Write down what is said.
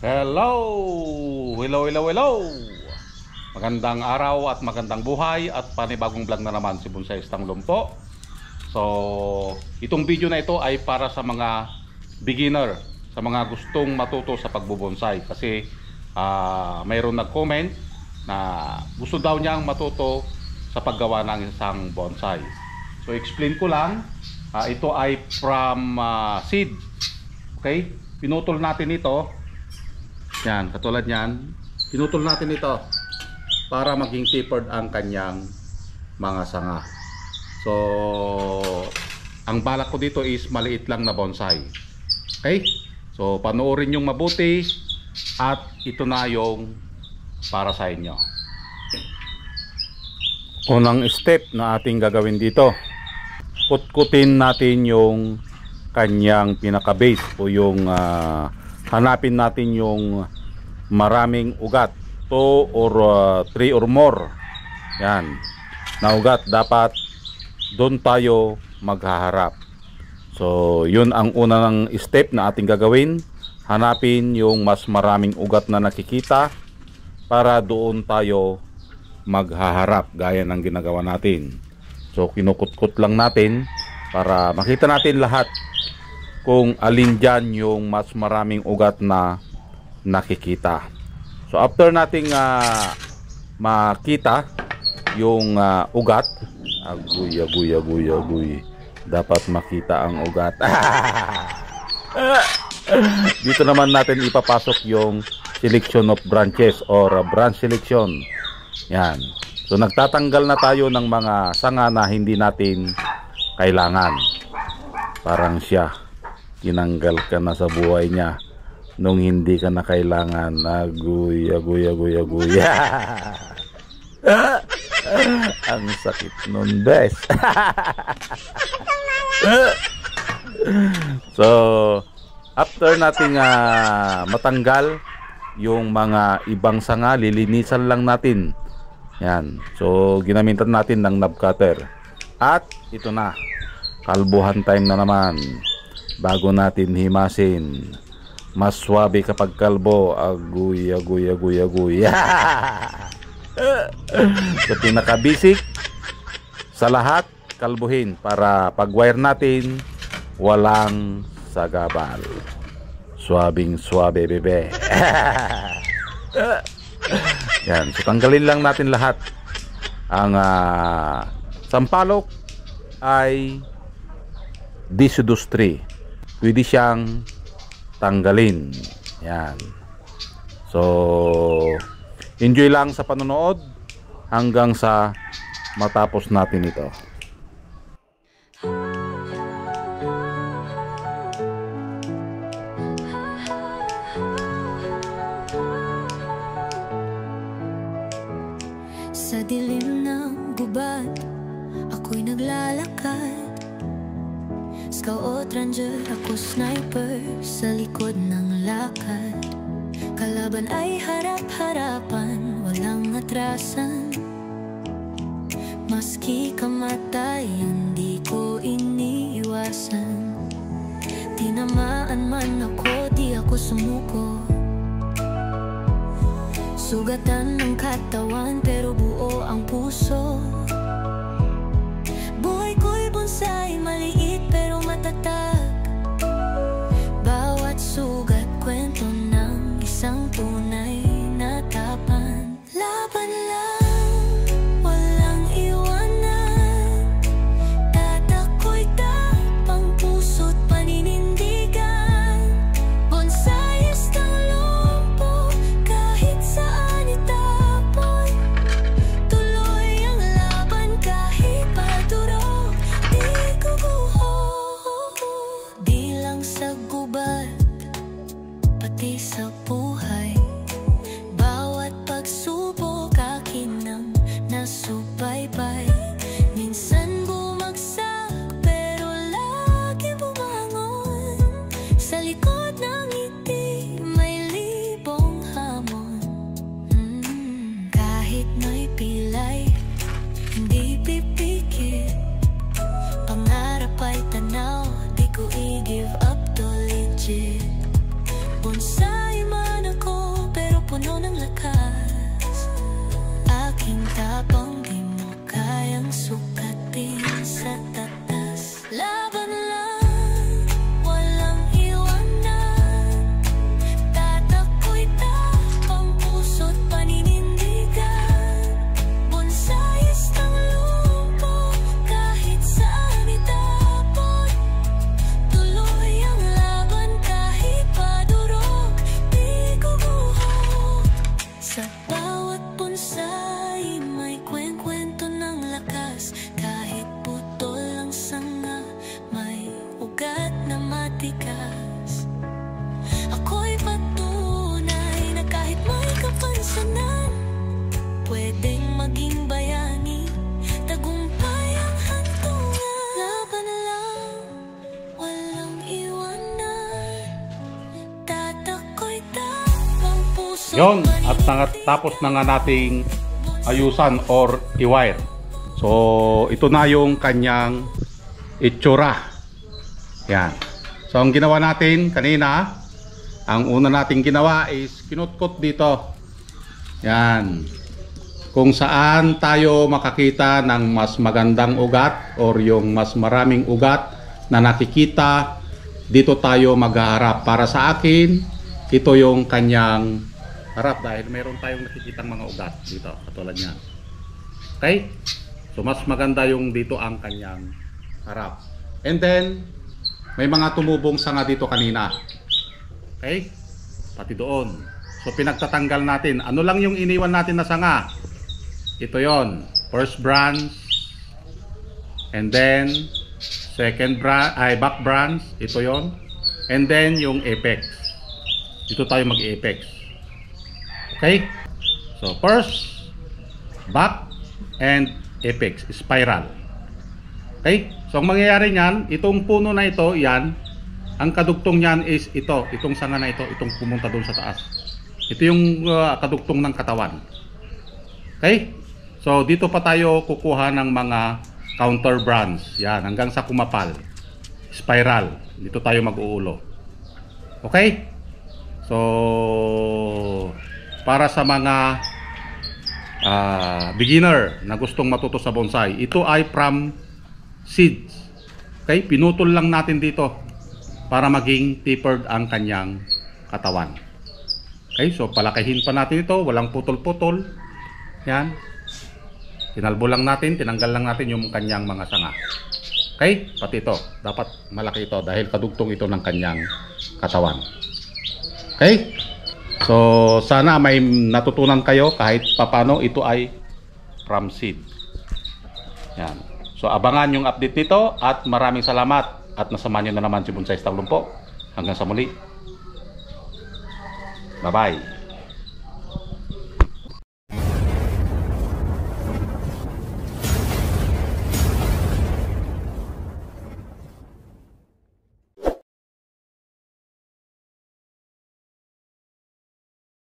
Hello! Hello, hello, hello! Magandang araw at magandang buhay at panibagong vlog na naman si Bonsai Tanglong po. So, itong video na ito ay para sa mga beginner, sa mga gustong matuto sa pagbubonsai. Kasi mayroon nag-comment na gusto daw niyang matuto sa paggawa ng isang bonsai. So, explain ko lang, ito ay from seed. Okay? Pinutol natin ito. Yan, katulad yan, pinutol natin ito para maging tapered ang kanyang mga sanga. So, ang balak ko dito is maliit lang na bonsai. Okay? So, panoorin yung mabuti at ito na yung para sa inyo. Unang step na ating gagawin dito, kutkutin natin yung kanyang pinaka-base o yung hanapin natin yung maraming ugat, 2 or 3 or more yan na ugat. Dapat doon tayo maghaharap. So yun ang unang step na ating gagawin, hanapin yung mas maraming ugat na nakikita para doon tayo maghaharap gaya ng ginagawa natin. So kinukutkot lang natin para makita natin lahat kung alin dyan yung mas maraming ugat na nakikita. So after nating makita yung ugat, aguy, dapat makita ang ugat. Dito naman natin ipapasok yung selection of branches or branch selection. Yan. So nagtatanggal na tayo ng mga sanga na hindi natin kailangan. Parang siya, tinanggal ka na sa buhay niya nung hindi ka na kailangan. Aguy. Ang sakit nun, bes. So after nating matanggal yung mga ibang sanga, lilinisan lang natin yan. So ginamitan natin ng knob cutter at ito na, kalbuhan time na naman. Bago natin himasin, mas swabe kapag kalbo. Aguy. So pinaka basic sa lahat, kalbuhin para pag wire natin walang sagabal. Swabing swabe, bebe. Yan, so tanggalin lang natin lahat. Ang sampalok ay deciduous tree, pwede siyang tanggalin. Yan. So enjoy lang sa panonood hanggang sa matapos natin ito. Sa dilim ng gubat, ako'y naglalakad. Scout ranger, ako sniper sa likod ng lakad. Kalaban ay harap-harapan, walang atrasan. Maski kamatayan, di ko iniiwasan. Tinamaan man ako, di ako sumuko. Sugatan ng katawan, pero buo ang puso. Buhay ko'y bonsai, maliit pero matatag. Bawat sugat, kwento ng isang tunay na tapan. Laban lang, walang iwanan. Tatako'y tapang, puso't paninindigan. Bonsai Tanglong po, kahit saan itapon. Tuloy ang laban kahit padurog. Di ko Yon, at tapos na nga nating ayusan or i-wire. So, ito na yung kanyang itsura. Yan. So, ang ginawa natin kanina, ang una nating ginawa is kinutkot dito. Yan. Kung saan tayo makakita ng mas magandang ugat or yung mas maraming ugat na nakikita, dito tayo maghaharap. Para sa akin, ito yung kanyang harap dahil mayroon tayong nakikitang mga ugat dito, katulad niyan. Okay? So mas maganda yung dito ang kanyang harap. And then may mga tumubong sanga dito kanina. Okay? Pati doon. So pinagtatanggal natin. Ano lang yung iniwan natin na sanga? Ito yon. First branch. And then second branch, back branch. Ito yon. And then yung apex. Dito tayo mag-apex. Okay? So first, back, and apex, spiral. Okay? So ang mangyayari niyan, itong puno na ito, yan, ang kadugtong niyan is ito, itong sanga na ito, itong pumunta doon sa taas. Ito yung kadugtong ng katawan. Okay? So dito pa tayo kukuha ng mga counter branch. Yan, hanggang sa kumapal. Spiral. Dito tayo mag-uulo. Okay? So para sa mga beginner na gustong matuto sa bonsai, ito ay from seeds. Okay, pinutol lang natin dito para maging tapered ang kanyang katawan. Okay, so palakihin pa natin ito, walang putol-putol. Yan, tinalbo lang natin, tinanggal lang natin yung kanyang mga sanga. Okay, pati ito dapat malaki ito dahil kadugtong ito ng kanyang katawan. Okay, so sana may natutunan kayo kahit papano ito ay from seed. Yan. So abangan yung update nito at maraming salamat at nasamahan nyo na naman si Bonsai Lumpo. Hanggang sa muli. Bye bye.